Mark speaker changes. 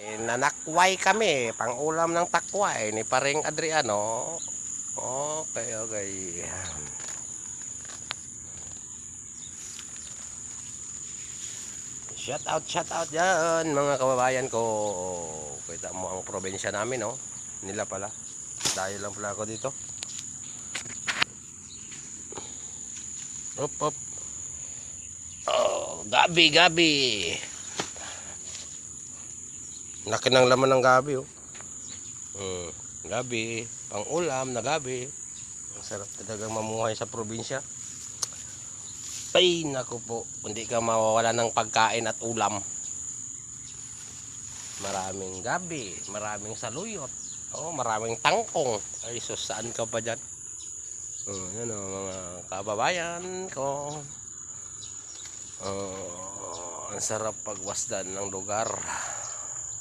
Speaker 1: Nanakway kami, pang ulam ng takway ni Paring Adriano. Okay, okay. Shout out yan mga kababayan ko. Kita mo ang probinsya namin, no? Nila pala. Dahil lang pala ako dito. Up, up. Oh, gabi. Laki ng laman ng gabi, oh. Gabi, pang ulam na gabi. Ang sarap talagang mamuhay sa probinsya. Ay, naku po, hindi ka mawawala ng pagkain at ulam. Maraming gabi, maraming saluyot, maraming tangkong. Ay, so saan ka pa dyan? Yan mga kababayan ko. Ang sarap pagwasdan ng lugar.